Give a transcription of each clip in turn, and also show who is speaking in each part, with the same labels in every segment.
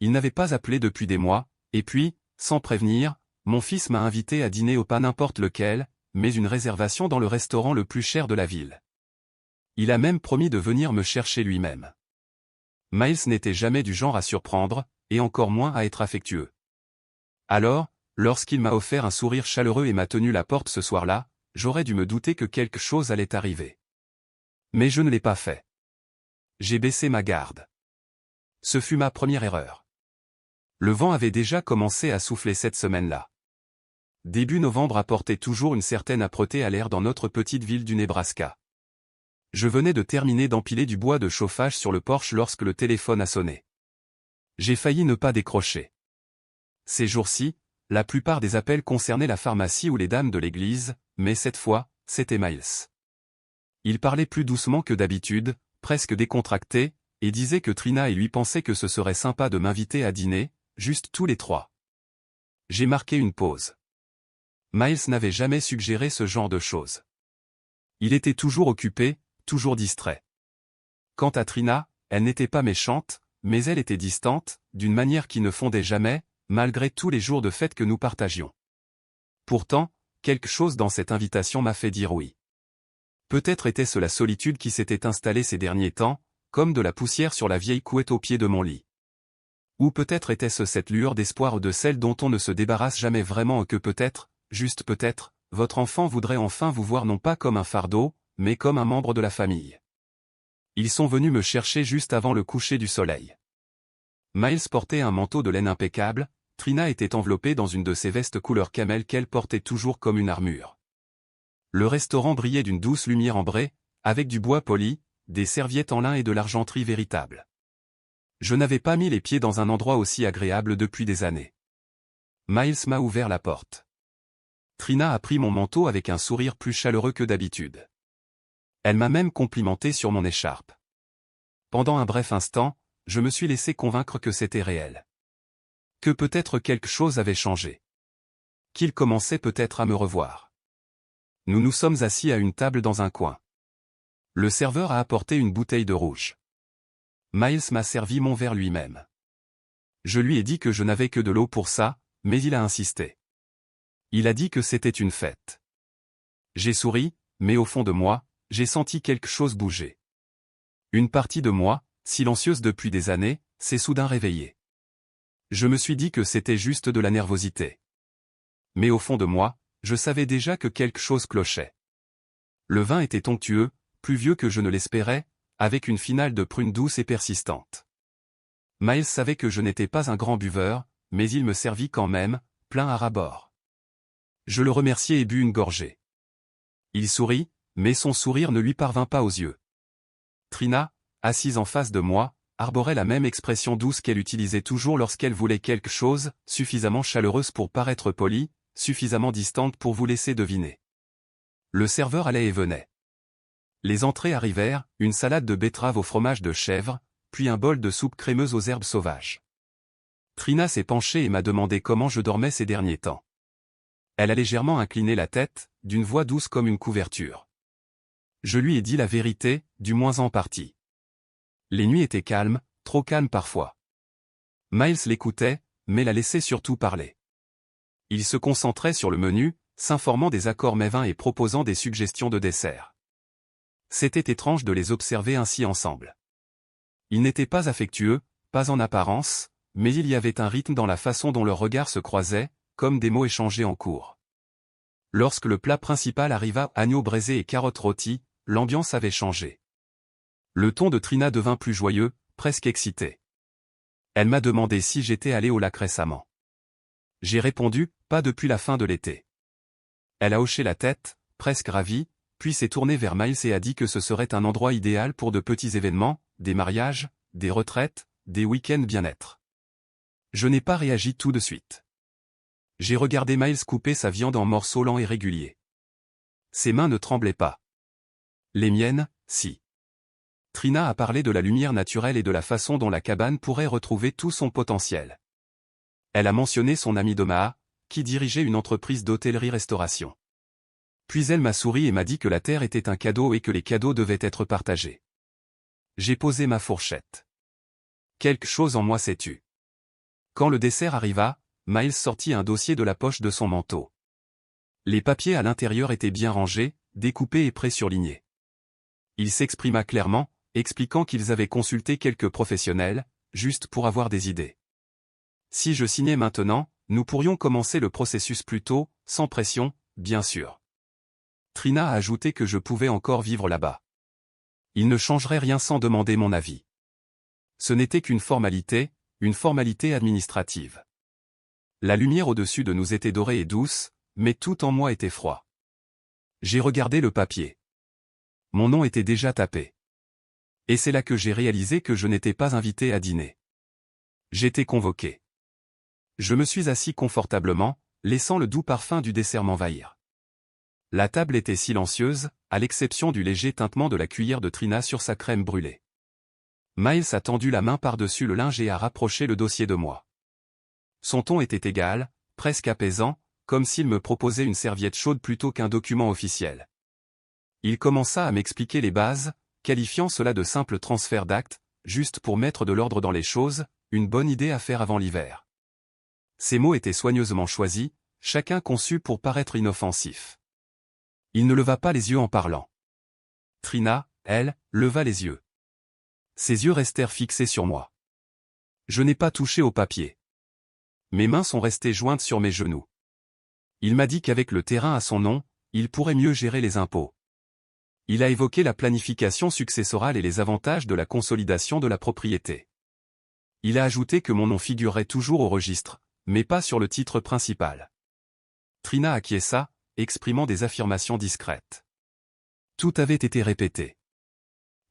Speaker 1: il n'avait pas appelé depuis des mois, et puis, sans prévenir, mon fils m'a invité à dîner au pas n'importe lequel, mais une réservation dans le restaurant le plus cher de la ville. Il a même promis de venir me chercher lui-même. Miles n'était jamais du genre à surprendre, et encore moins à être affectueux. Alors, lorsqu'il m'a offert un sourire chaleureux et m'a tenu la porte ce soir-là, j'aurais dû me douter que quelque chose allait arriver. Mais je ne l'ai pas fait. J'ai baissé ma garde. Ce fut ma première erreur. Le vent avait déjà commencé à souffler cette semaine-là. Début novembre apportait toujours une certaine âpreté à l'air dans notre petite ville du Nebraska. Je venais de terminer d'empiler du bois de chauffage sur le porche lorsque le téléphone a sonné. J'ai failli ne pas décrocher. Ces jours-ci, la plupart des appels concernaient la pharmacie ou les dames de l'église, mais cette fois, c'était Miles. Il parlait plus doucement que d'habitude, presque décontracté, et disait que Trina et lui pensaient que ce serait sympa de m'inviter à dîner, juste tous les trois. J'ai marqué une pause. Miles n'avait jamais suggéré ce genre de choses. Il était toujours occupé, toujours distrait. Quant à Trina, elle n'était pas méchante, mais elle était distante, d'une manière qui ne fondait jamais, malgré tous les jours de fête que nous partagions. Pourtant, quelque chose dans cette invitation m'a fait dire oui. Peut-être était-ce la solitude qui s'était installée ces derniers temps, comme de la poussière sur la vieille couette au pied de mon lit. Ou peut-être était-ce cette lueur d'espoir de celle dont on ne se débarrasse jamais vraiment et que peut-être, juste peut-être, votre enfant voudrait enfin vous voir non pas comme un fardeau, mais comme un membre de la famille. Ils sont venus me chercher juste avant le coucher du soleil. Miles portait un manteau de laine impeccable, Trina était enveloppée dans une de ces vestes couleur camel qu'elle portait toujours comme une armure. Le restaurant brillait d'une douce lumière ambrée, avec du bois poli, des serviettes en lin et de l'argenterie véritable. Je n'avais pas mis les pieds dans un endroit aussi agréable depuis des années. Miles m'a ouvert la porte. Trina a pris mon manteau avec un sourire plus chaleureux que d'habitude. Elle m'a même complimenté sur mon écharpe. Pendant un bref instant, je me suis laissé convaincre que c'était réel. Que peut-être quelque chose avait changé. Qu'il commençait peut-être à me revoir. Nous nous sommes assis à une table dans un coin. Le serveur a apporté une bouteille de rouge. Miles m'a servi mon verre lui-même. Je lui ai dit que je n'avais que de l'eau pour ça, mais il a insisté. Il a dit que c'était une fête. J'ai souri, mais au fond de moi, j'ai senti quelque chose bouger. Une partie de moi, silencieuse depuis des années, s'est soudain réveillée. Je me suis dit que c'était juste de la nervosité. Mais au fond de moi, je savais déjà que quelque chose clochait. Le vin était onctueux, plus vieux que je ne l'espérais, avec une finale de prune douce et persistante. Miles savait que je n'étais pas un grand buveur, mais il me servit quand même, plein à ras-bord. Je le remerciai et bus une gorgée. Il sourit, mais son sourire ne lui parvint pas aux yeux. Trina, assise en face de moi, arborait la même expression douce qu'elle utilisait toujours lorsqu'elle voulait quelque chose, suffisamment chaleureuse pour paraître polie, suffisamment distante pour vous laisser deviner. Le serveur allait et venait. Les entrées arrivèrent, une salade de betterave au fromage de chèvre, puis un bol de soupe crémeuse aux herbes sauvages. Trina s'est penchée et m'a demandé comment je dormais ces derniers temps. Elle a légèrement incliné la tête, d'une voix douce comme une couverture. Je lui ai dit la vérité, du moins en partie. Les nuits étaient calmes, trop calmes parfois. Miles l'écoutait, mais la laissait surtout parler. Il se concentrait sur le menu, s'informant des accords mets-vins et proposant des suggestions de dessert. C'était étrange de les observer ainsi ensemble. Ils n'étaient pas affectueux, pas en apparence, mais il y avait un rythme dans la façon dont leurs regards se croisaient, comme des mots échangés en cours. Lorsque le plat principal arriva, agneau braisé et carottes rôties, l'ambiance avait changé. Le ton de Trina devint plus joyeux, presque excité. Elle m'a demandé si j'étais allé au lac récemment. J'ai répondu, pas depuis la fin de l'été. Elle a hoché la tête, presque ravie, puis s'est tournée vers Miles et a dit que ce serait un endroit idéal pour de petits événements, des mariages, des retraites, des week-ends bien-être. Je n'ai pas réagi tout de suite. J'ai regardé Miles couper sa viande en morceaux lents et réguliers. Ses mains ne tremblaient pas. Les miennes, si. Trina a parlé de la lumière naturelle et de la façon dont la cabane pourrait retrouver tout son potentiel. Elle a mentionné son ami Domaha, qui dirigeait une entreprise d'hôtellerie-restauration. Puis elle m'a souri et m'a dit que la terre était un cadeau et que les cadeaux devaient être partagés. J'ai posé ma fourchette. Quelque chose en moi s'est tu. Quand le dessert arriva, Miles sortit un dossier de la poche de son manteau. Les papiers à l'intérieur étaient bien rangés, découpés et présurlignés. Il s'exprima clairement, expliquant qu'ils avaient consulté quelques professionnels, juste pour avoir des idées. Si je signais maintenant, nous pourrions commencer le processus plus tôt, sans pression, bien sûr. Trina a ajouté que je pouvais encore vivre là-bas. Il ne changerait rien sans demander mon avis. Ce n'était qu'une formalité administrative. La lumière au-dessus de nous était dorée et douce, mais tout en moi était froid. J'ai regardé le papier. Mon nom était déjà tapé. Et c'est là que j'ai réalisé que je n'étais pas invité à dîner. J'étais convoqué. Je me suis assis confortablement, laissant le doux parfum du dessert m'envahir. La table était silencieuse, à l'exception du léger tintement de la cuillère de Trina sur sa crème brûlée. Miles a tendu la main par-dessus le linge et a rapproché le dossier de moi. Son ton était égal, presque apaisant, comme s'il me proposait une serviette chaude plutôt qu'un document officiel. Il commença à m'expliquer les bases, qualifiant cela de simple transfert d'actes, juste pour mettre de l'ordre dans les choses, une bonne idée à faire avant l'hiver. Ces mots étaient soigneusement choisis, chacun conçu pour paraître inoffensif. Il ne leva pas les yeux en parlant. Trina, elle, leva les yeux. Ses yeux restèrent fixés sur moi. Je n'ai pas touché au papier. Mes mains sont restées jointes sur mes genoux. Il m'a dit qu'avec le terrain à son nom, il pourrait mieux gérer les impôts. Il a évoqué la planification successorale et les avantages de la consolidation de la propriété. Il a ajouté que mon nom figurerait toujours au registre, mais pas sur le titre principal. Trina acquiesça, exprimant des affirmations discrètes. Tout avait été répété.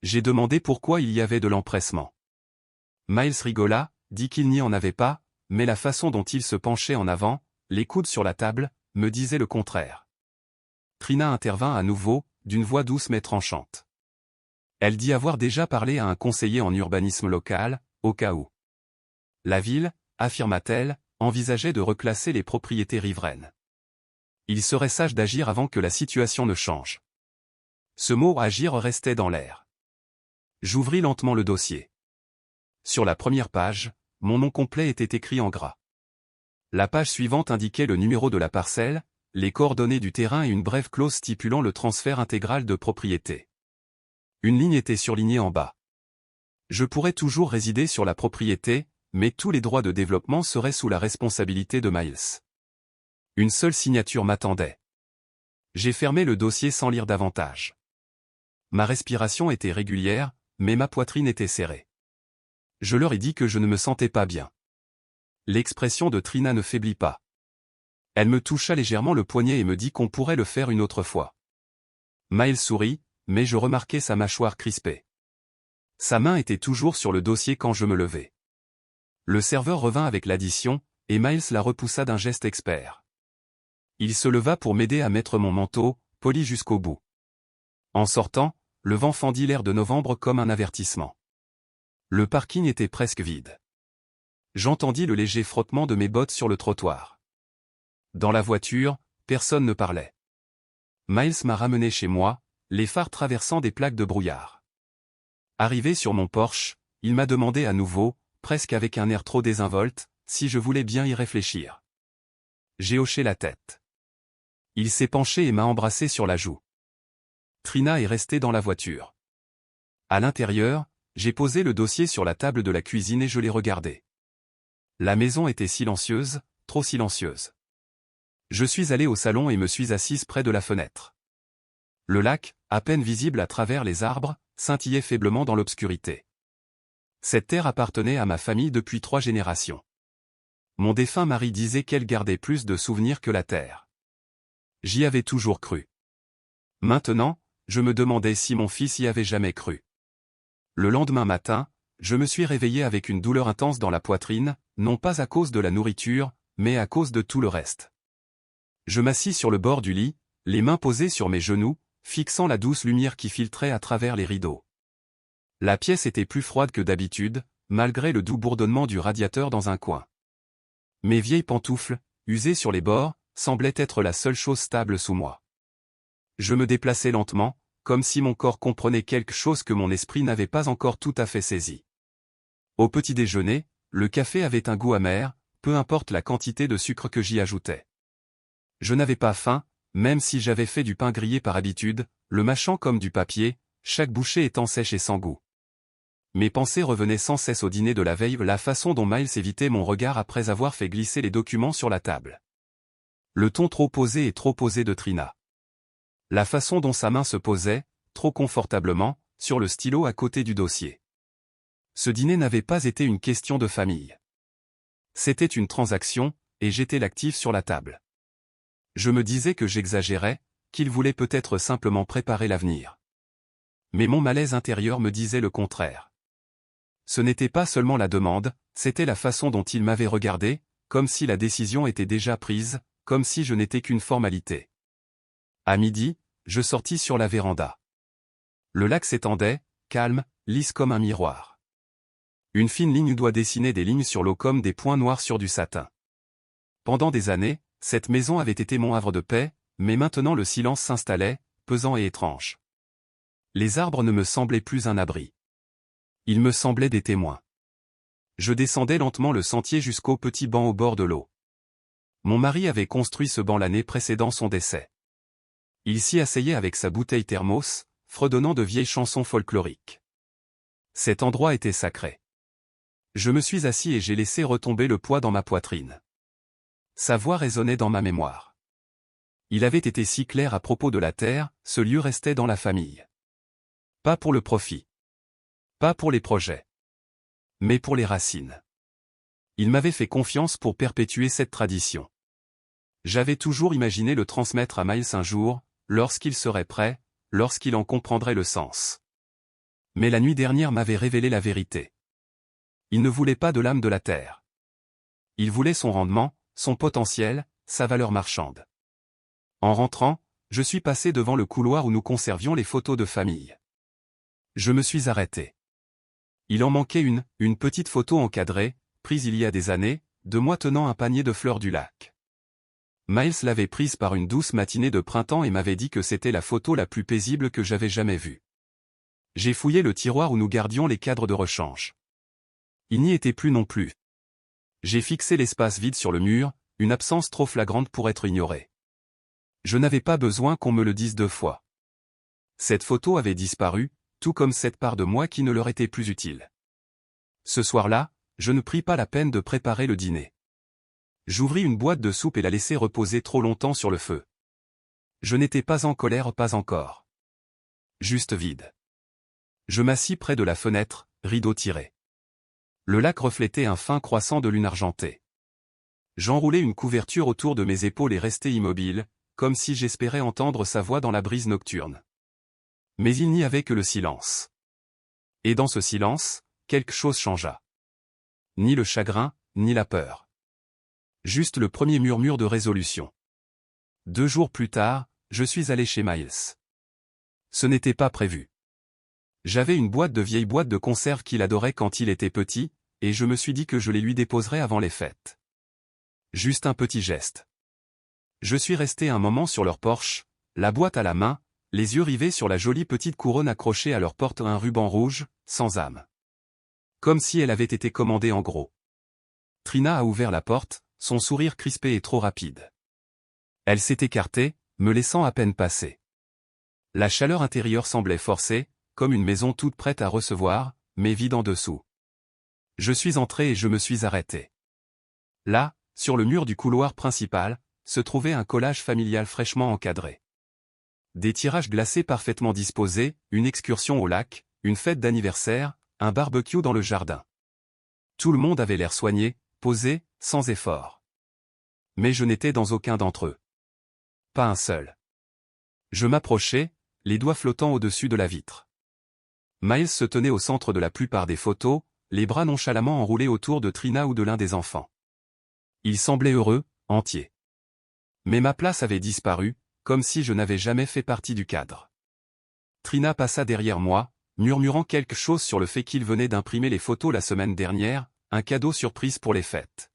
Speaker 1: J'ai demandé pourquoi il y avait de l'empressement. Miles rigola, dit qu'il n'y en avait pas, mais la façon dont il se penchait en avant, les coudes sur la table, me disait le contraire. Trina intervint à nouveau, d'une voix douce mais tranchante. Elle dit avoir déjà parlé à un conseiller en urbanisme local, au cas où. La ville, affirma-t-elle, envisageait de reclasser les propriétés riveraines. Il serait sage d'agir avant que la situation ne change. Ce mot « agir » restait dans l'air. J'ouvris lentement le dossier. Sur la première page, mon nom complet était écrit en gras. La page suivante indiquait le numéro de la parcelle, les coordonnées du terrain et une brève clause stipulant le transfert intégral de propriété. Une ligne était surlignée en bas. Je pourrais toujours résider sur la propriété, mais tous les droits de développement seraient sous la responsabilité de Miles. Une seule signature m'attendait. J'ai fermé le dossier sans lire davantage. Ma respiration était régulière, mais ma poitrine était serrée. Je leur ai dit que je ne me sentais pas bien. L'expression de Trina ne faiblit pas. Elle me toucha légèrement le poignet et me dit qu'on pourrait le faire une autre fois. Miles sourit, mais je remarquai sa mâchoire crispée. Sa main était toujours sur le dossier quand je me levai. Le serveur revint avec l'addition, et Miles la repoussa d'un geste expert. Il se leva pour m'aider à mettre mon manteau, poli jusqu'au bout. En sortant, le vent fendit l'air de novembre comme un avertissement. Le parking était presque vide. J'entendis le léger frottement de mes bottes sur le trottoir. Dans la voiture, personne ne parlait. Miles m'a ramené chez moi, les phares traversant des plaques de brouillard. Arrivé sur mon porche, il m'a demandé à nouveau, presque avec un air trop désinvolte, si je voulais bien y réfléchir. J'ai hoché la tête. Il s'est penché et m'a embrassé sur la joue. Trina est restée dans la voiture. À l'intérieur, j'ai posé le dossier sur la table de la cuisine et je l'ai regardé. La maison était silencieuse, trop silencieuse. Je suis allé au salon et me suis assise près de la fenêtre. Le lac, à peine visible à travers les arbres, scintillait faiblement dans l'obscurité. Cette terre appartenait à ma famille depuis 3 générations. Mon défunt mari disait qu'elle gardait plus de souvenirs que la terre. J'y avais toujours cru. Maintenant, je me demandais si mon fils y avait jamais cru. Le lendemain matin, je me suis réveillé avec une douleur intense dans la poitrine, non pas à cause de la nourriture, mais à cause de tout le reste. Je m'assis sur le bord du lit, les mains posées sur mes genoux, fixant la douce lumière qui filtrait à travers les rideaux. La pièce était plus froide que d'habitude, malgré le doux bourdonnement du radiateur dans un coin. Mes vieilles pantoufles, usées sur les bords, semblaient être la seule chose stable sous moi. Je me déplaçais lentement, comme si mon corps comprenait quelque chose que mon esprit n'avait pas encore tout à fait saisi. Au petit déjeuner, le café avait un goût amer, peu importe la quantité de sucre que j'y ajoutais. Je n'avais pas faim, même si j'avais fait du pain grillé par habitude, le mâchant comme du papier, chaque bouchée étant sèche et sans goût. Mes pensées revenaient sans cesse au dîner de la veille, la façon dont Miles évitait mon regard après avoir fait glisser les documents sur la table. Le ton trop posé et trop posé de Trina. La façon dont sa main se posait, trop confortablement, sur le stylo à côté du dossier. Ce dîner n'avait pas été une question de famille. C'était une transaction, et j'étais l'actif sur la table. Je me disais que j'exagérais, qu'il voulait peut-être simplement préparer l'avenir. Mais mon malaise intérieur me disait le contraire. Ce n'était pas seulement la demande, c'était la façon dont il m'avait regardé, comme si la décision était déjà prise, comme si je n'étais qu'une formalité. À midi, je sortis sur la véranda. Le lac s'étendait, calme, lisse comme un miroir. Une fine ligne d'eau dessinait des lignes sur l'eau comme des points noirs sur du satin. Pendant des années, cette maison avait été mon havre de paix, mais maintenant le silence s'installait, pesant et étrange. Les arbres ne me semblaient plus un abri. Ils me semblaient des témoins. Je descendais lentement le sentier jusqu'au petit banc au bord de l'eau. Mon mari avait construit ce banc l'année précédant son décès. Il s'y asseyait avec sa bouteille thermos, fredonnant de vieilles chansons folkloriques. Cet endroit était sacré. Je me suis assis et j'ai laissé retomber le poids dans ma poitrine. Sa voix résonnait dans ma mémoire. Il avait été si clair à propos de la terre, ce lieu restait dans la famille. Pas pour le profit. Pas pour les projets. Mais pour les racines. Il m'avait fait confiance pour perpétuer cette tradition. J'avais toujours imaginé le transmettre à Miles un jour, lorsqu'il serait prêt, lorsqu'il en comprendrait le sens. Mais la nuit dernière m'avait révélé la vérité. Il ne voulait pas de l'âme de la terre. Il voulait son rendement, son potentiel, sa valeur marchande. En rentrant, je suis passé devant le couloir où nous conservions les photos de famille. Je me suis arrêté. Il en manquait une petite photo encadrée, prise il y a des années, de moi tenant un panier de fleurs du lac. Miles l'avait prise par une douce matinée de printemps et m'avait dit que c'était la photo la plus paisible que j'avais jamais vue. J'ai fouillé le tiroir où nous gardions les cadres de rechange. Il n'y était plus non plus. J'ai fixé l'espace vide sur le mur, une absence trop flagrante pour être ignorée. Je n'avais pas besoin qu'on me le dise 2 fois. Cette photo avait disparu, tout comme cette part de moi qui ne leur était plus utile. Ce soir-là, je ne pris pas la peine de préparer le dîner. J'ouvris une boîte de soupe et la laissai reposer trop longtemps sur le feu. Je n'étais pas en colère, pas encore. Juste vide. Je m'assis près de la fenêtre, rideau tiré. Le lac reflétait un fin croissant de lune argentée. J'enroulai une couverture autour de mes épaules et restai immobile, comme si j'espérais entendre sa voix dans la brise nocturne. Mais il n'y avait que le silence. Et dans ce silence, quelque chose changea. Ni le chagrin, ni la peur. Juste le premier murmure de résolution. 2 jours plus tard, je suis allé chez Miles. Ce n'était pas prévu. J'avais une vieille boîte de conserve qu'il adorait quand il était petit, et je me suis dit que je les lui déposerais avant les fêtes. Juste un petit geste. Je suis resté un moment sur leur porche, la boîte à la main, les yeux rivés sur la jolie petite couronne accrochée à leur porte, un ruban rouge, sans âme. Comme si elle avait été commandée en gros. Trina a ouvert la porte, son sourire crispé et trop rapide. Elle s'est écartée, me laissant à peine passer. La chaleur intérieure semblait forcée, comme une maison toute prête à recevoir, mais vide en dessous. Je suis entré et je me suis arrêté. Là, sur le mur du couloir principal, se trouvait un collage familial fraîchement encadré. Des tirages glacés parfaitement disposés, une excursion au lac, une fête d'anniversaire, un barbecue dans le jardin. Tout le monde avait l'air soigné, posé, sans effort. Mais je n'étais dans aucun d'entre eux. Pas un seul. Je m'approchai, les doigts flottant au-dessus de la vitre. Miles se tenait au centre de la plupart des photos, les bras nonchalamment enroulés autour de Trina ou de l'un des enfants. Il semblait heureux, entier. Mais ma place avait disparu, comme si je n'avais jamais fait partie du cadre. Trina passa derrière moi, murmurant quelque chose sur le fait qu'il venait d'imprimer les photos la semaine dernière, un cadeau surprise pour les fêtes.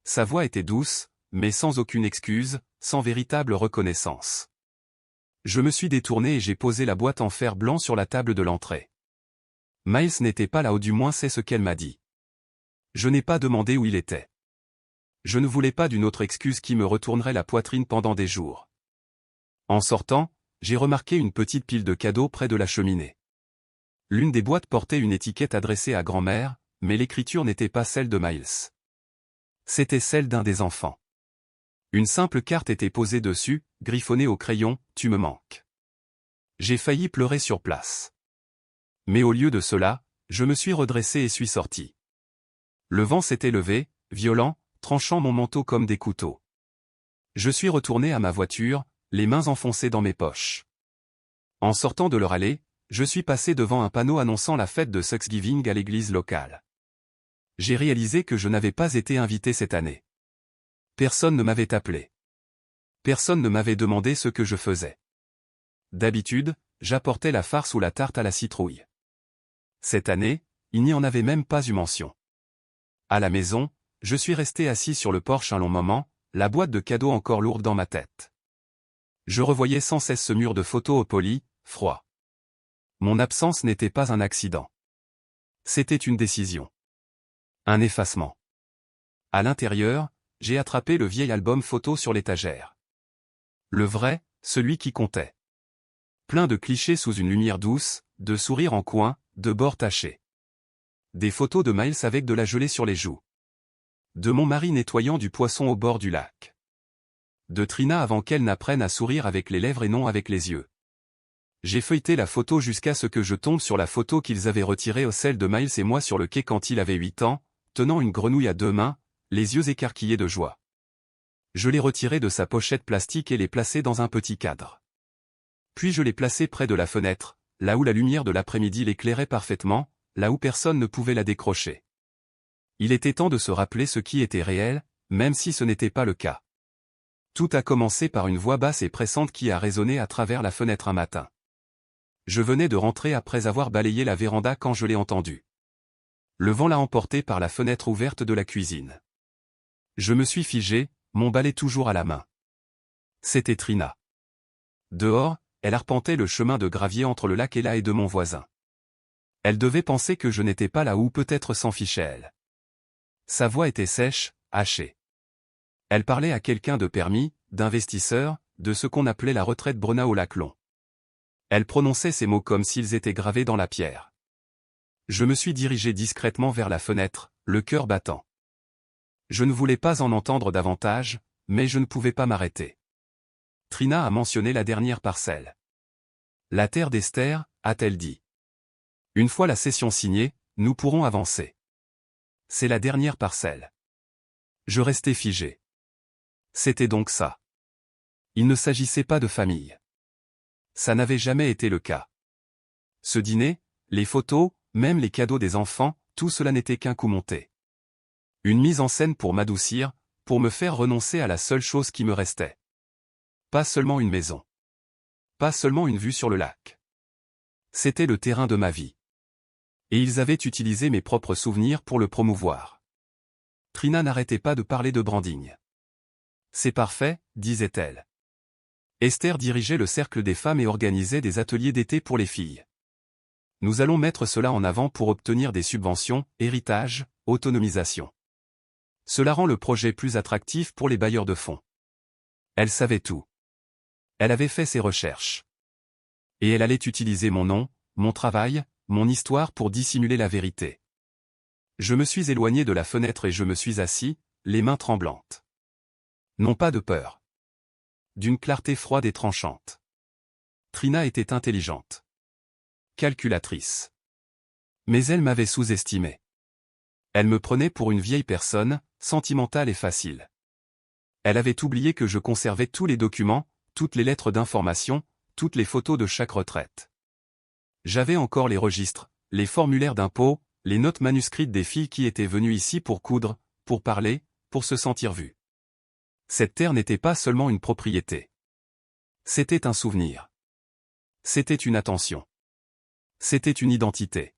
Speaker 1: Sa voix était douce, mais sans aucune excuse, sans véritable reconnaissance. Je me suis détourné et j'ai posé la boîte en fer blanc sur la table de l'entrée. Miles n'était pas là, ou du moins c'est ce qu'elle m'a dit. Je n'ai pas demandé où il était. Je ne voulais pas d'une autre excuse qui me retournerait la poitrine pendant des jours. En sortant, j'ai remarqué une petite pile de cadeaux près de la cheminée. L'une des boîtes portait une étiquette adressée à grand-mère, mais l'écriture n'était pas celle de Miles. C'était celle d'un des enfants. Une simple carte était posée dessus, griffonnée au crayon, « Tu me manques ». J'ai failli pleurer sur place. Mais au lieu de cela, je me suis redressé et suis sorti. Le vent s'était levé, violent, tranchant mon manteau comme des couteaux. Je suis retourné à ma voiture, les mains enfoncées dans mes poches. En sortant de leur allée, je suis passé devant un panneau annonçant la fête de Thanksgiving à l'église locale. J'ai réalisé que je n'avais pas été invité cette année. Personne ne m'avait appelé. Personne ne m'avait demandé ce que je faisais. D'habitude, j'apportais la farce ou la tarte à la citrouille. Cette année, il n'y en avait même pas eu mention. À la maison, je suis resté assis sur le porche un long moment, la boîte de cadeaux encore lourde dans ma tête. Je revoyais sans cesse ce mur de photos au poli, froid. Mon absence n'était pas un accident. C'était une décision. Un effacement. À l'intérieur, j'ai attrapé le vieil album photo sur l'étagère. Le vrai, celui qui comptait. Plein de clichés sous une lumière douce, de sourires en coin, de bords tachés. Des photos de Miles avec de la gelée sur les joues. De mon mari nettoyant du poisson au bord du lac. De Trina avant qu'elle n'apprenne à sourire avec les lèvres et non avec les yeux. J'ai feuilleté la photo jusqu'à ce que je tombe sur la photo qu'ils avaient retirée au celle de Miles et moi sur le quai quand il avait 8 ans, tenant une grenouille à 2 mains, les yeux écarquillés de joie. Je l'ai retirée de sa pochette plastique et l'ai placée dans un petit cadre. Puis je l'ai placée près de la fenêtre, là où la lumière de l'après-midi l'éclairait parfaitement, là où personne ne pouvait la décrocher. Il était temps de se rappeler ce qui était réel, même si ce n'était pas le cas. Tout a commencé par une voix basse et pressante qui a résonné à travers la fenêtre un matin. Je venais de rentrer après avoir balayé la véranda quand je l'ai entendu. Le vent l'a emporté par la fenêtre ouverte de la cuisine. Je me suis figé, mon balai toujours à la main. C'était Trina. Dehors, elle arpentait le chemin de gravier entre le lac et la haie de mon voisin. Elle devait penser que je n'étais pas là ou peut-être s'en fichait elle. Sa voix était sèche, hachée. Elle parlait à quelqu'un de permis, d'investisseur, de ce qu'on appelait la retraite Brenna au Lac-Long. Elle prononçait ces mots comme s'ils étaient gravés dans la pierre. Je me suis dirigé discrètement vers la fenêtre, le cœur battant. Je ne voulais pas en entendre davantage, mais je ne pouvais pas m'arrêter. Trina a mentionné la dernière parcelle. La terre d'Esther, a-t-elle dit. Une fois la cession signée, nous pourrons avancer. C'est la dernière parcelle. Je restais figé. C'était donc ça. Il ne s'agissait pas de famille. Ça n'avait jamais été le cas. Ce dîner, les photos, même les cadeaux des enfants, tout cela n'était qu'un coup monté. Une mise en scène pour m'adoucir, pour me faire renoncer à la seule chose qui me restait. Pas seulement une maison. Pas seulement une vue sur le lac. C'était le terrain de ma vie. Et ils avaient utilisé mes propres souvenirs pour le promouvoir. Trina n'arrêtait pas de parler de branding. C'est parfait, disait-elle. Esther dirigeait le cercle des femmes et organisait des ateliers d'été pour les filles. Nous allons mettre cela en avant pour obtenir des subventions, héritage, autonomisation. Cela rend le projet plus attractif pour les bailleurs de fonds. Elle savait tout. Elle avait fait ses recherches. Et elle allait utiliser mon nom, mon travail, mon histoire pour dissimuler la vérité. Je me suis éloigné de la fenêtre et je me suis assis, les mains tremblantes. Non pas de peur. D'une clarté froide et tranchante. Trina était intelligente. Calculatrice. Mais elle m'avait sous-estimé. Elle me prenait pour une vieille personne, sentimentale et facile. Elle avait oublié que je conservais tous les documents, toutes les lettres d'information, toutes les photos de chaque retraite. J'avais encore les registres, les formulaires d'impôt, les notes manuscrites des filles qui étaient venues ici pour coudre, pour parler, pour se sentir vues. Cette terre n'était pas seulement une propriété. C'était un souvenir. C'était une attention. C'était une identité.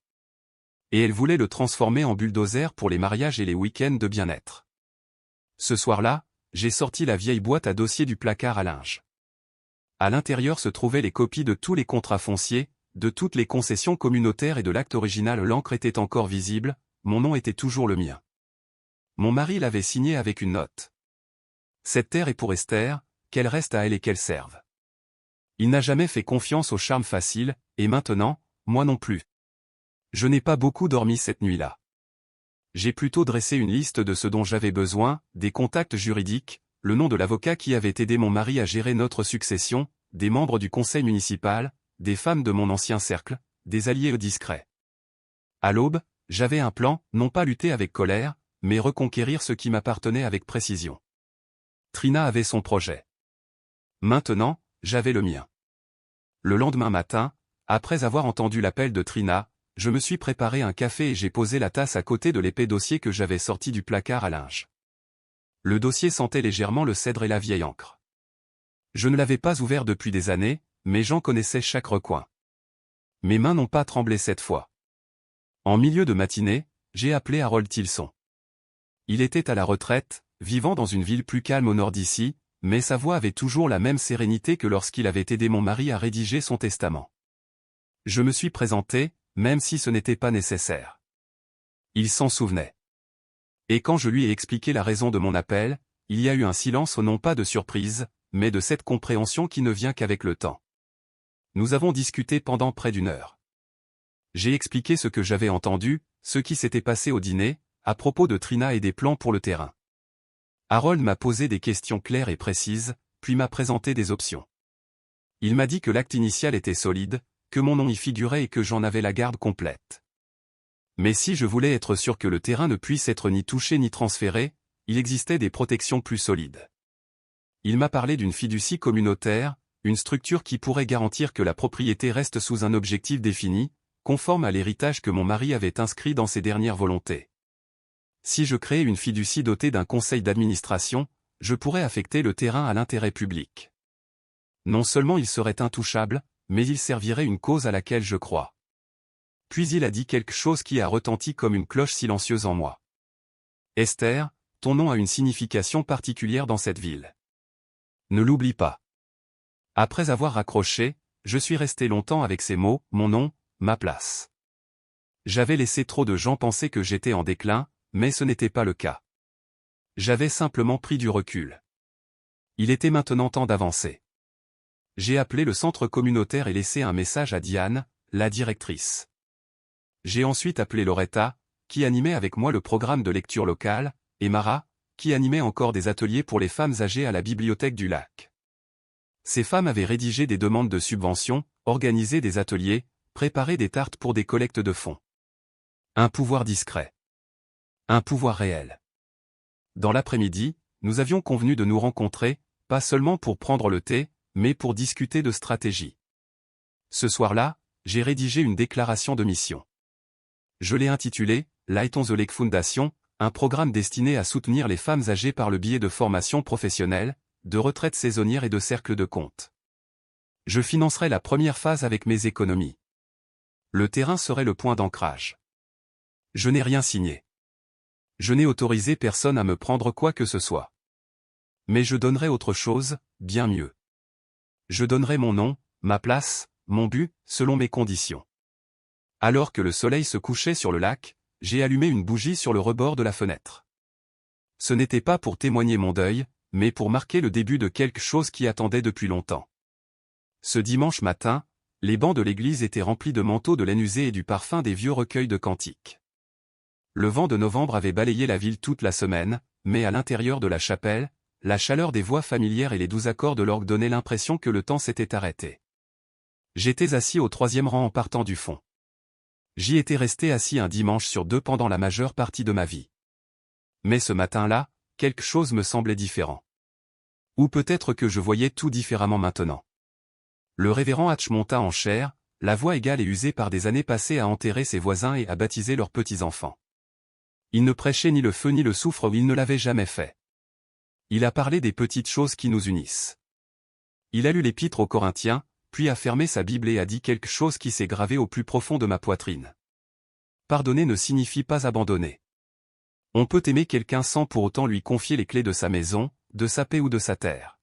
Speaker 1: Et elle voulait le transformer en bulldozer pour les mariages et les week-ends de bien-être. Ce soir-là, j'ai sorti la vieille boîte à dossier du placard à linge. À l'intérieur se trouvaient les copies de tous les contrats fonciers, de toutes les concessions communautaires et de l'acte original. L'encre était encore visible, mon nom était toujours le mien. mon mari l'avait signée avec une note. Cette terre est pour Esther, qu'elle reste à elle et qu'elle serve. Il n'a jamais fait confiance au charme facile, et maintenant, moi non plus. Je n'ai pas beaucoup dormi cette nuit-là. J'ai plutôt dressé une liste de ce dont j'avais besoin, des contacts juridiques, le nom de l'avocat qui avait aidé mon mari à gérer notre succession, des membres du conseil municipal, des femmes de mon ancien cercle, des alliés discrets. À l'aube, j'avais un plan, non pas lutter avec colère, mais reconquérir ce qui m'appartenait avec précision. Trina avait son projet. Maintenant, j'avais le mien. Le lendemain matin, après avoir entendu l'appel de Trina, je me suis préparé un café et j'ai posé la tasse à côté de l'épais dossier que j'avais sorti du placard à linge. Le dossier sentait légèrement le cèdre et la vieille encre. Je ne l'avais pas ouvert depuis des années, mais j'en connaissais chaque recoin. Mes mains n'ont pas tremblé cette fois. En milieu de matinée, j'ai appelé Harold Tilson. Il était à la retraite, vivant dans une ville plus calme au nord d'ici, mais sa voix avait toujours la même sérénité que lorsqu'il avait aidé mon mari à rédiger son testament. Je me suis présenté, même si ce n'était pas nécessaire. Il s'en souvenait. Et quand je lui ai expliqué la raison de mon appel, il y a eu un silence non pas de surprise, mais de cette compréhension qui ne vient qu'avec le temps. Nous avons discuté pendant près d'1 heure. J'ai expliqué ce que j'avais entendu, ce qui s'était passé au dîner, à propos de Trina et des plans pour le terrain. Harold m'a posé des questions claires et précises, puis m'a présenté des options. Il m'a dit que l'acte initial était solide, que mon nom y figurait et que j'en avais la garde complète. Mais si je voulais être sûr que le terrain ne puisse être ni touché ni transféré, il existait des protections plus solides. Il m'a parlé d'une fiducie communautaire, une structure qui pourrait garantir que la propriété reste sous un objectif défini, conforme à l'héritage que mon mari avait inscrit dans ses dernières volontés. Si je créais une fiducie dotée d'un conseil d'administration, je pourrais affecter le terrain à l'intérêt public. Non seulement il serait intouchable, mais il servirait une cause à laquelle je crois. Puis il a dit quelque chose qui a retenti comme une cloche silencieuse en moi. Esther, ton nom a une signification particulière dans cette ville. Ne l'oublie pas. Après avoir raccroché, je suis resté longtemps avec ces mots, mon nom, ma place. J'avais laissé trop de gens penser que j'étais en déclin, mais ce n'était pas le cas. J'avais simplement pris du recul. Il était maintenant temps d'avancer. J'ai appelé le centre communautaire et laissé un message à Diane, la directrice. J'ai ensuite appelé Loretta, qui animait avec moi le programme de lecture locale, et Mara, qui animait encore des ateliers pour les femmes âgées à la bibliothèque du lac. Ces femmes avaient rédigé des demandes de subventions, organisé des ateliers, préparé des tartes pour des collectes de fonds. Un pouvoir discret. Un pouvoir réel. Dans l'après-midi, nous avions convenu de nous rencontrer, pas seulement pour prendre le thé, mais pour discuter de stratégie. Ce soir-là, j'ai rédigé une déclaration de mission. Je l'ai intitulée « Lighton the Lake Foundation », un programme destiné à soutenir les femmes âgées par le biais de formations professionnelles, de retraites saisonnières et de cercles de compte. Je financerai la première phase avec mes économies. Le terrain serait le point d'ancrage. Je n'ai rien signé. Je n'ai autorisé personne à me prendre quoi que ce soit. Mais je donnerai autre chose, bien mieux. Je donnerai mon nom, ma place, mon but, selon mes conditions. Alors que le soleil se couchait sur le lac, j'ai allumé une bougie sur le rebord de la fenêtre. Ce n'était pas pour témoigner mon deuil, mais pour marquer le début de quelque chose qui attendait depuis longtemps. Ce dimanche matin, les bancs de l'église étaient remplis de manteaux de laine usée et du parfum des vieux recueils de cantiques. Le vent de novembre avait balayé la ville toute la semaine, mais à l'intérieur de la chapelle, la chaleur des voix familières et les doux accords de l'orgue donnaient l'impression que le temps s'était arrêté. J'étais assis au 3e rang en partant du fond. J'y étais resté assis un dimanche sur 2 pendant la majeure partie de ma vie. Mais ce matin-là, quelque chose me semblait différent. Ou peut-être que je voyais tout différemment maintenant. Le révérend Hatch monta en chair, la voix égale et usée par des années passées à enterrer ses voisins et à baptiser leurs petits-enfants. Il ne prêchait ni le feu ni le soufre où il ne l'avait jamais fait. Il a parlé des petites choses qui nous unissent. Il a lu l'épître aux Corinthiens, puis a fermé sa Bible et a dit quelque chose qui s'est gravé au plus profond de ma poitrine. Pardonner ne signifie pas abandonner. On peut aimer quelqu'un sans pour autant lui confier les clés de sa maison, de sa paix ou de sa terre.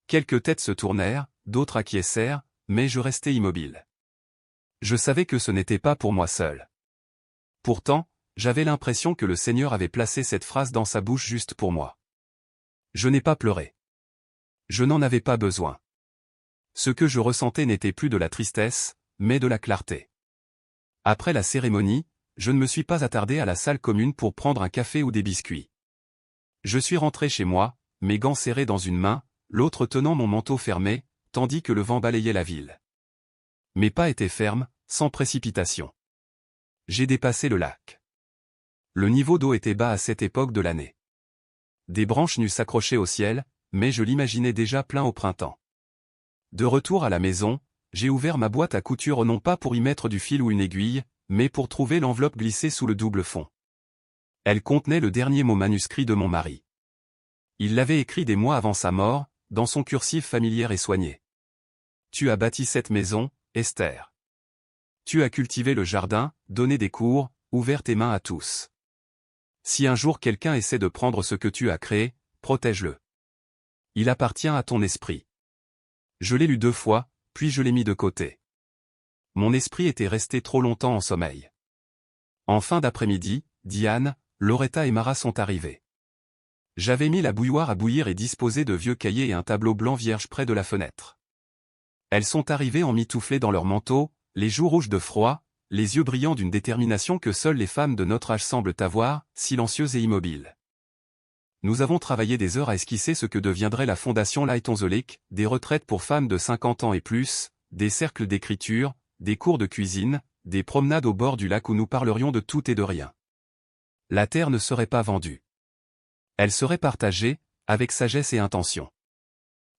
Speaker 1: Quelques têtes se tournèrent, d'autres acquiescèrent, mais je restai immobile. Je savais que ce n'était pas pour moi seul. Pourtant, j'avais l'impression que le Seigneur avait placé cette phrase dans sa bouche juste pour moi. Je n'ai pas pleuré. Je n'en avais pas besoin. Ce que je ressentais n'était plus de la tristesse, mais de la clarté. Après la cérémonie, je ne me suis pas attardé à la salle commune pour prendre un café ou des biscuits. Je suis rentré chez moi, mes gants serrés dans une main, l'autre tenant mon manteau fermé, tandis que le vent balayait la ville. Mes pas étaient fermes, sans précipitation. J'ai dépassé le lac. Le niveau d'eau était bas à cette époque de l'année. Des branches nues s'accrochaient au ciel, mais je l'imaginais déjà plein au printemps. De retour à la maison, j'ai ouvert ma boîte à couture non pas pour y mettre du fil ou une aiguille, mais pour trouver l'enveloppe glissée sous le double fond. Elle contenait le dernier mot manuscrit de mon mari. Il l'avait écrit des mois avant sa mort, dans son cursif familière et soigné. Tu as bâti cette maison, Esther. Tu as cultivé le jardin, donné des cours, ouvert tes mains à tous. Si un jour quelqu'un essaie de prendre ce que tu as créé, protège-le. Il appartient à ton esprit. Je l'ai lu 2 fois, puis je l'ai mis de côté. Mon esprit était resté trop longtemps en sommeil. En fin d'après-midi, Diane, Loretta et Mara sont arrivés. J'avais mis la bouilloire à bouillir et disposé de vieux cahiers et un tableau blanc vierge près de la fenêtre. Elles sont arrivées emmitouflées dans leurs manteaux, les joues rouges de froid, les yeux brillants d'une détermination que seules les femmes de notre âge semblent avoir, silencieuses et immobiles. Nous avons travaillé des heures à esquisser ce que deviendrait la fondation Light on the Lake, des retraites pour femmes de 50 ans et plus, des cercles d'écriture, des cours de cuisine, des promenades au bord du lac où nous parlerions de tout et de rien. La terre ne serait pas vendue. Elle serait partagée, avec sagesse et intention.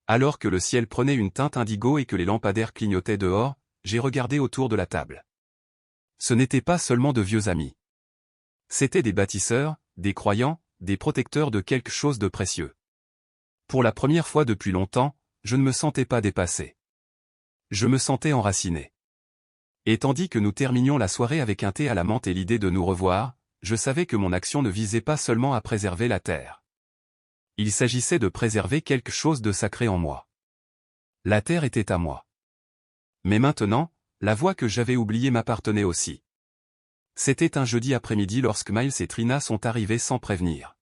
Speaker 1: Alors que le ciel prenait une teinte indigo et que les lampadaires clignotaient dehors, j'ai regardé autour de la table. Ce n'étaient pas seulement de vieux amis. C'étaient des bâtisseurs, des croyants, des protecteurs de quelque chose de précieux. Pour la première fois depuis longtemps, je ne me sentais pas dépassé. Je me sentais enraciné. Et tandis que nous terminions la soirée avec un thé à la menthe et l'idée de nous revoir, je savais que mon action ne visait pas seulement à préserver la terre. Il s'agissait de préserver quelque chose de sacré en moi. La terre était à moi. Mais maintenant, la voix que j'avais oubliée m'appartenait aussi. C'était un jeudi après-midi lorsque Miles et Trina sont arrivés sans prévenir.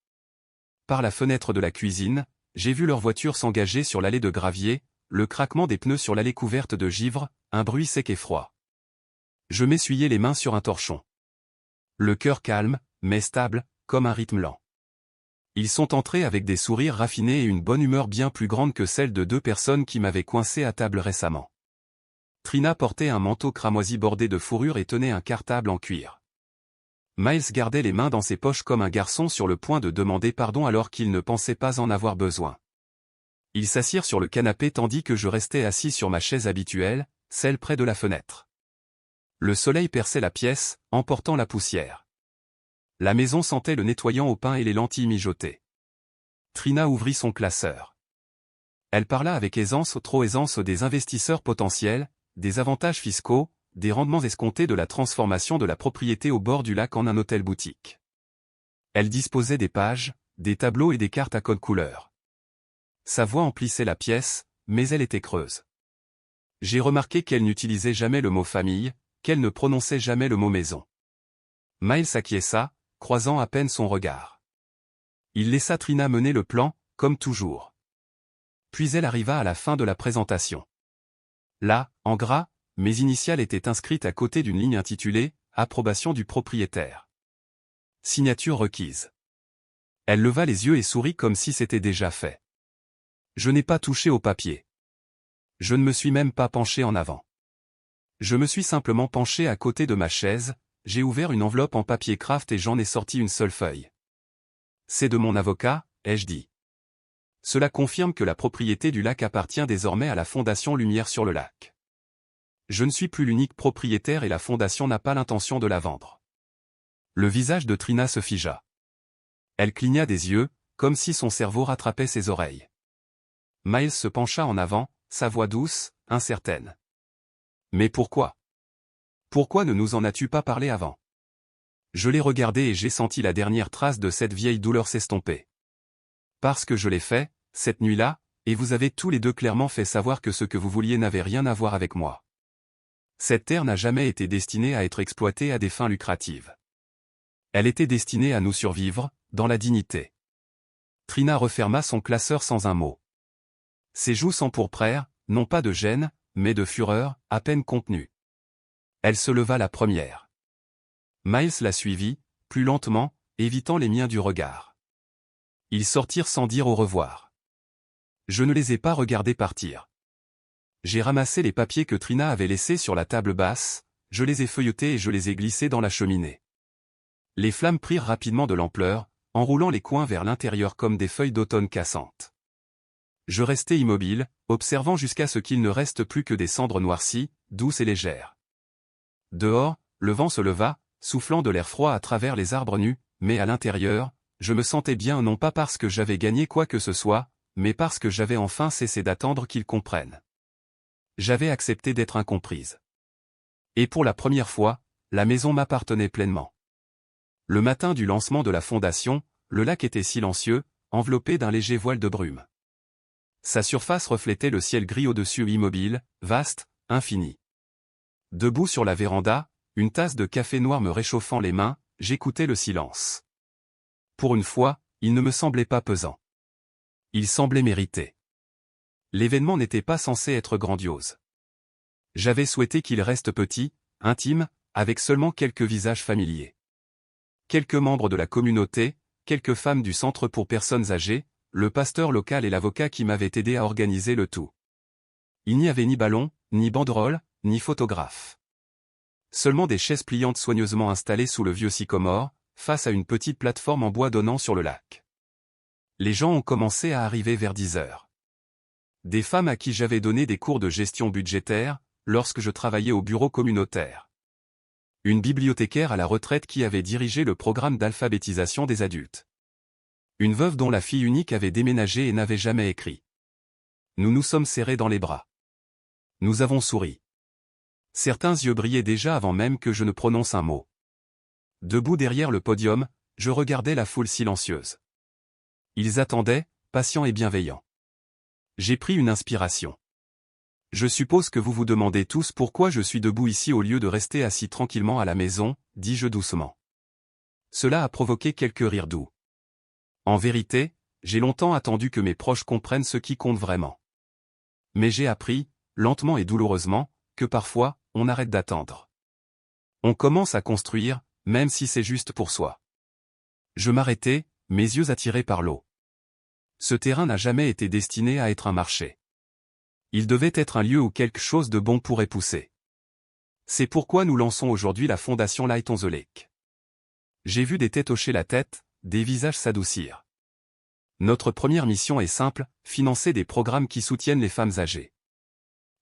Speaker 1: Par la fenêtre de la cuisine, j'ai vu leur voiture s'engager sur l'allée de gravier, le craquement des pneus sur l'allée couverte de givre, un bruit sec et froid. Je m'essuyais les mains sur un torchon. Le cœur calme, mais stable, comme un rythme lent. Ils sont entrés avec des sourires raffinés et une bonne humeur bien plus grande que celle de 2 personnes qui m'avaient coincé à table récemment. Trina portait un manteau cramoisi bordé de fourrure et tenait un cartable en cuir. Miles gardait les mains dans ses poches comme un garçon sur le point de demander pardon alors qu'il ne pensait pas en avoir besoin. Ils s'assirent sur le canapé tandis que je restais assis sur ma chaise habituelle, celle près de la fenêtre. Le soleil perçait la pièce, emportant la poussière. La maison sentait le nettoyant au pain et les lentilles mijotées. Trina ouvrit son classeur. Elle parla avec aisance des investisseurs potentiels, des avantages fiscaux, des rendements escomptés de la transformation de la propriété au bord du lac en un hôtel-boutique. Elle disposait des pages, des tableaux et des cartes à code couleur. Sa voix emplissait la pièce, mais elle était creuse. J'ai remarqué qu'elle n'utilisait jamais le mot famille, qu'elle ne prononçait jamais le mot maison. Miles acquiesça, croisant à peine son regard. Il laissa Trina mener le plan, comme toujours. Puis elle arriva à la fin de la présentation. Là, en gras, mes initiales étaient inscrites à côté d'une ligne intitulée « Approbation du propriétaire ». Signature requise. Elle leva les yeux et sourit comme si c'était déjà fait. Je n'ai pas touché au papier. Je ne me suis même pas penché en avant. Je me suis simplement penché à côté de ma chaise, j'ai ouvert une enveloppe en papier craft et j'en ai sorti une seule feuille. C'est de mon avocat, ai-je dit. Cela confirme que la propriété du lac appartient désormais à la Fondation Lumière sur le lac. Je ne suis plus l'unique propriétaire et la Fondation n'a pas l'intention de la vendre. Le visage de Trina se figea. Elle cligna des yeux, comme si son cerveau rattrapait ses oreilles. Miles se pencha en avant, sa voix douce, incertaine. Mais pourquoi? Pourquoi ne nous en as-tu pas parlé avant? Je l'ai regardé et j'ai senti la dernière trace de cette vieille douleur s'estomper. Parce que je l'ai fait, cette nuit-là, et vous avez tous les deux clairement fait savoir que ce que vous vouliez n'avait rien à voir avec moi. Cette terre n'a jamais été destinée à être exploitée à des fins lucratives. Elle était destinée à nous survivre, dans la dignité. Trina referma son classeur sans un mot. Ses joues s'empourprèrent, non pas de gêne, mais de fureur, à peine contenue. Elle se leva la première. Miles la suivit, plus lentement, évitant les miens du regard. Ils sortirent sans dire au revoir. Je ne les ai pas regardés partir. J'ai ramassé les papiers que Trina avait laissés sur la table basse, je les ai feuilletés et je les ai glissés dans la cheminée. Les flammes prirent rapidement de l'ampleur, enroulant les coins vers l'intérieur comme des feuilles d'automne cassantes. Je restai immobile, observant jusqu'à ce qu'il ne reste plus que des cendres noircies, douces et légères. Dehors, le vent se leva, soufflant de l'air froid à travers les arbres nus, mais à l'intérieur, je me sentais bien non pas parce que j'avais gagné quoi que ce soit, mais parce que j'avais enfin cessé d'attendre qu'ils comprennent. J'avais accepté d'être incomprise. Et pour la première fois, la maison m'appartenait pleinement. Le matin du lancement de la fondation, le lac était silencieux, enveloppé d'un léger voile de brume. Sa surface reflétait le ciel gris au-dessus immobile, vaste, infini. Debout sur la véranda, une tasse de café noir me réchauffant les mains, j'écoutais le silence. Pour une fois, il ne me semblait pas pesant. Il semblait mérité. L'événement n'était pas censé être grandiose. J'avais souhaité qu'il reste petit, intime, avec seulement quelques visages familiers. Quelques membres de la communauté, quelques femmes du centre pour personnes âgées, le pasteur local et l'avocat qui m'avaient aidé à organiser le tout. Il n'y avait ni ballon, ni banderole, ni photographe. Seulement des chaises pliantes soigneusement installées sous le vieux sycomore, face à une petite plateforme en bois donnant sur le lac. Les gens ont commencé à arriver vers 10 heures. Des femmes à qui j'avais donné des cours de gestion budgétaire, lorsque je travaillais au bureau communautaire. Une bibliothécaire à la retraite qui avait dirigé le programme d'alphabétisation des adultes. Une veuve dont la fille unique avait déménagé et n'avait jamais écrit. Nous nous sommes serrés dans les bras. Nous avons souri. Certains yeux brillaient déjà avant même que je ne prononce un mot. Debout derrière le podium, je regardais la foule silencieuse. Ils attendaient, patients et bienveillants. J'ai pris une inspiration. Je suppose que vous vous demandez tous pourquoi je suis debout ici au lieu de rester assis tranquillement à la maison, dis-je doucement. Cela a provoqué quelques rires doux. En vérité, j'ai longtemps attendu que mes proches comprennent ce qui compte vraiment. Mais j'ai appris, lentement et douloureusement, que parfois, on arrête d'attendre. On commence à construire, même si c'est juste pour soi. Je m'arrêtais, mes yeux attirés par l'eau. Ce terrain n'a jamais été destiné à être un marché. Il devait être un lieu où quelque chose de bon pourrait pousser. C'est pourquoi nous lançons aujourd'hui la fondation Light on the Lake. J'ai vu des têtes hocher la tête, des visages s'adoucir. Notre première mission est simple, financer des programmes qui soutiennent les femmes âgées.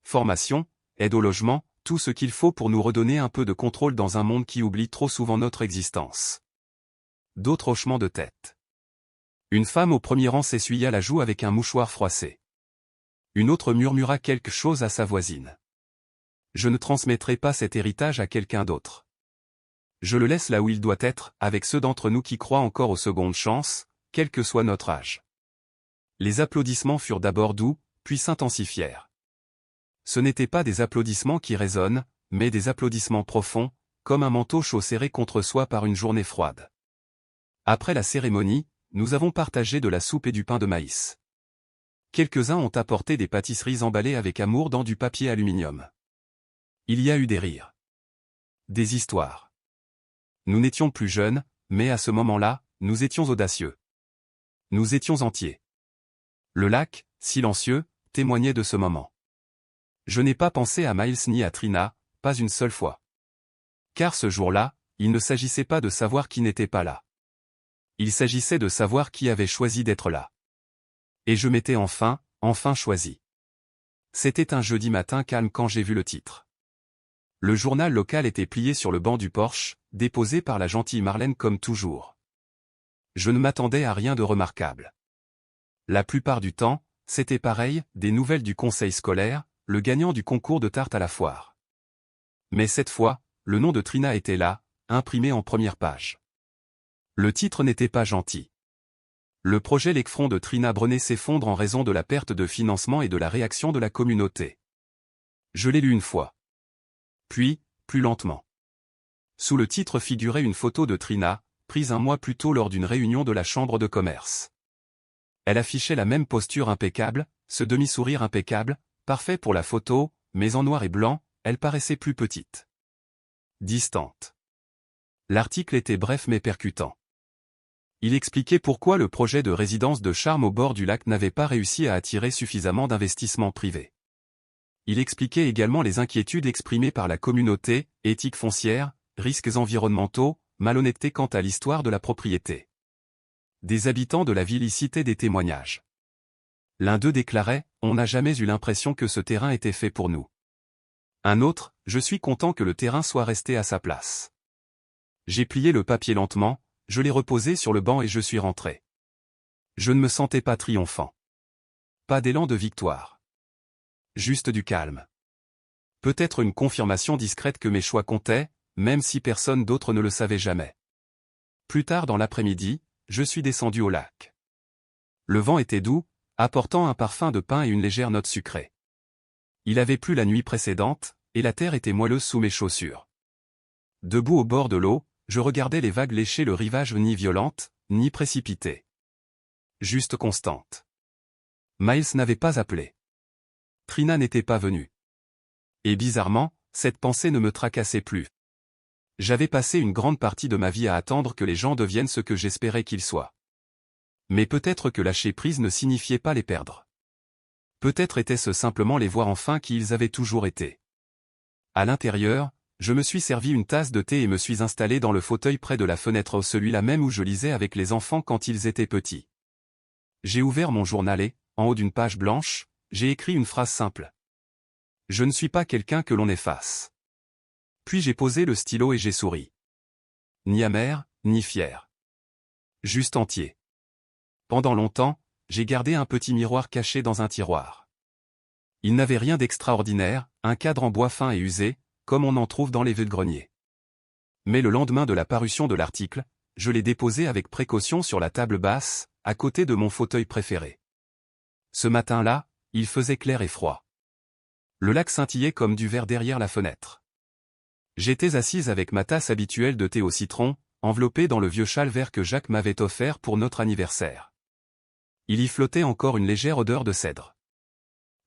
Speaker 1: Formation, aide au logement, tout ce qu'il faut pour nous redonner un peu de contrôle dans un monde qui oublie trop souvent notre existence. D'autres hochements de tête. Une femme au premier rang s'essuya la joue avec un mouchoir froissé. Une autre murmura quelque chose à sa voisine. Je ne transmettrai pas cet héritage à quelqu'un d'autre. Je le laisse là où il doit être, avec ceux d'entre nous qui croient encore aux secondes chances, quel que soit notre âge. Les applaudissements furent d'abord doux, puis s'intensifièrent. Ce n'étaient pas des applaudissements qui résonnent, mais des applaudissements profonds, comme un manteau chaud serré contre soi par une journée froide. Après la cérémonie, nous avons partagé de la soupe et du pain de maïs. Quelques-uns ont apporté des pâtisseries emballées avec amour dans du papier aluminium. Il y a eu des rires. Des histoires. Nous n'étions plus jeunes, mais à ce moment-là, nous étions audacieux. Nous étions entiers. Le lac, silencieux, témoignait de ce moment. Je n'ai pas pensé à Miles ni à Trina, pas une seule fois. Car ce jour-là, il ne s'agissait pas de savoir qui n'était pas là. Il s'agissait de savoir qui avait choisi d'être là. Et je m'étais enfin choisi. C'était un jeudi matin calme quand j'ai vu le titre. Le journal local était plié sur le banc du porche, déposé par la gentille Marlène comme toujours. Je ne m'attendais à rien de remarquable. La plupart du temps, c'était pareil, des nouvelles du conseil scolaire, le gagnant du concours de tarte à la foire. Mais cette fois, le nom de Trina était là, imprimé en première page. Le titre n'était pas gentil. Le projet Lakefront de Trina Brené s'effondre en raison de la perte de financement et de la réaction de la communauté. Je l'ai lu une fois. Puis, plus lentement. Sous le titre figurait une photo de Trina, prise un mois plus tôt lors d'une réunion de la chambre de commerce. Elle affichait la même posture impeccable, ce demi-sourire impeccable, parfait pour la photo, mais en noir et blanc, elle paraissait plus petite. Distante. L'article était bref mais percutant. Il expliquait pourquoi le projet de résidence de charme au bord du lac n'avait pas réussi à attirer suffisamment d'investissements privés. Il expliquait également les inquiétudes exprimées par la communauté, éthique foncière, risques environnementaux, malhonnêteté quant à l'histoire de la propriété. Des habitants de la ville y citaient des témoignages. L'un d'eux déclarait « On n'a jamais eu l'impression que ce terrain était fait pour nous ». Un autre « Je suis content que le terrain soit resté à sa place ». J'ai plié le papier lentement, je l'ai reposé sur le banc et je suis rentré. Je ne me sentais pas triomphant. Pas d'élan de victoire. Juste du calme. Peut-être une confirmation discrète que mes choix comptaient, même si personne d'autre ne le savait jamais. Plus tard dans l'après-midi, je suis descendu au lac. Le vent était doux, apportant un parfum de pin et une légère note sucrée. Il avait plu la nuit précédente, et la terre était moelleuse sous mes chaussures. Debout au bord de l'eau, je regardais les vagues lécher le rivage ni violentes, ni précipitées. Juste constante. Miles n'avait pas appelé. Trina n'était pas venue. Et bizarrement, cette pensée ne me tracassait plus. J'avais passé une grande partie de ma vie à attendre que les gens deviennent ce que j'espérais qu'ils soient. Mais peut-être que lâcher prise ne signifiait pas les perdre. Peut-être était-ce simplement les voir enfin qui ils avaient toujours été. À l'intérieur, je me suis servi une tasse de thé et me suis installé dans le fauteuil près de la fenêtre, celui-là même où je lisais avec les enfants quand ils étaient petits. J'ai ouvert mon journal et, en haut d'une page blanche, j'ai écrit une phrase simple. Je ne suis pas quelqu'un que l'on efface. Puis j'ai posé le stylo et j'ai souri. Ni amer, ni fier. Juste entier. Pendant longtemps, j'ai gardé un petit miroir caché dans un tiroir. Il n'avait rien d'extraordinaire, un cadre en bois fin et usé, comme on en trouve dans les vide-greniers. Mais le lendemain de la parution de l'article, je l'ai déposé avec précaution sur la table basse, à côté de mon fauteuil préféré. Ce matin-là, il faisait clair et froid. Le lac scintillait comme du verre derrière la fenêtre. J'étais assise avec ma tasse habituelle de thé au citron, enveloppée dans le vieux châle vert que Jacques m'avait offert pour notre anniversaire. Il y flottait encore une légère odeur de cèdre.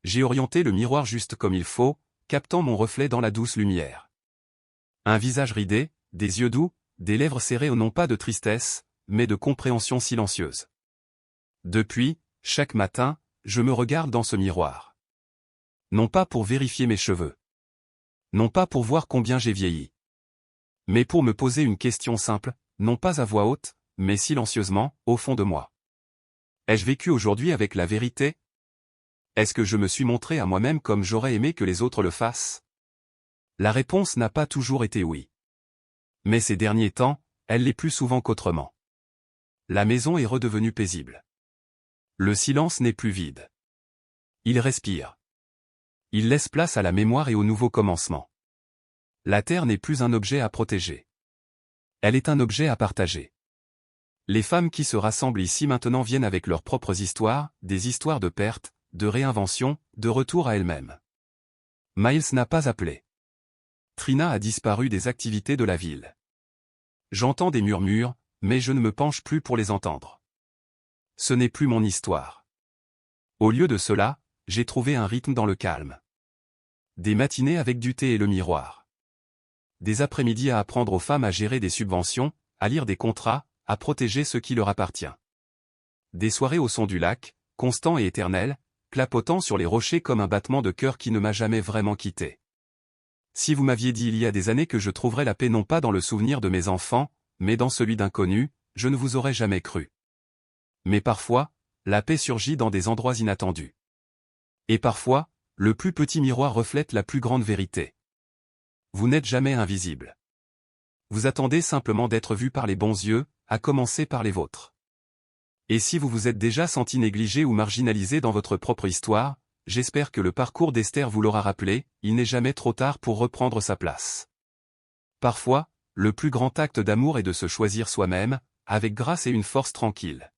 Speaker 1: J'ai orienté le miroir juste comme il faut, captant mon reflet dans la douce lumière. Un visage ridé, des yeux doux, des lèvres serrées non pas de tristesse, mais de compréhension silencieuse. Depuis, chaque matin, je me regarde dans ce miroir. Non pas pour vérifier mes cheveux. Non pas pour voir combien j'ai vieilli. Mais pour me poser une question simple, non pas à voix haute, mais silencieusement, au fond de moi. Ai-je vécu aujourd'hui avec la vérité? Est-ce que je me suis montré à moi-même comme j'aurais aimé que les autres le fassent? La réponse n'a pas toujours été oui. Mais ces derniers temps, elle l'est plus souvent qu'autrement. La maison est redevenue paisible. Le silence n'est plus vide. Il respire. Il laisse place à la mémoire et au nouveau commencement. La terre n'est plus un objet à protéger. Elle est un objet à partager. Les femmes qui se rassemblent ici maintenant viennent avec leurs propres histoires, des histoires de perte, de réinvention, de retour à elles-mêmes. Miles n'a pas appelé. Trina a disparu des activités de la ville. J'entends des murmures, mais je ne me penche plus pour les entendre. Ce n'est plus mon histoire. Au lieu de cela, j'ai trouvé un rythme dans le calme. Des matinées avec du thé et le miroir. Des après-midi à apprendre aux femmes à gérer des subventions, à lire des contrats, à protéger ce qui leur appartient. Des soirées au son du lac, constant et éternel, clapotant sur les rochers comme un battement de cœur qui ne m'a jamais vraiment quitté. Si vous m'aviez dit il y a des années que je trouverais la paix non pas dans le souvenir de mes enfants, mais dans celui d'inconnus, je ne vous aurais jamais cru. Mais parfois, la paix surgit dans des endroits inattendus. Et parfois, le plus petit miroir reflète la plus grande vérité. Vous n'êtes jamais invisible. Vous attendez simplement d'être vu par les bons yeux, à commencer par les vôtres. Et si vous vous êtes déjà senti négligé ou marginalisé dans votre propre histoire, j'espère que le parcours d'Esther vous l'aura rappelé, il n'est jamais trop tard pour reprendre sa place. Parfois, le plus grand acte d'amour est de se choisir soi-même, avec grâce et une force tranquille.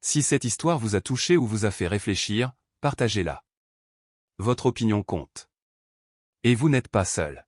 Speaker 1: Si cette histoire vous a touché ou vous a fait réfléchir, partagez-la. Votre opinion compte. Et vous n'êtes pas seul.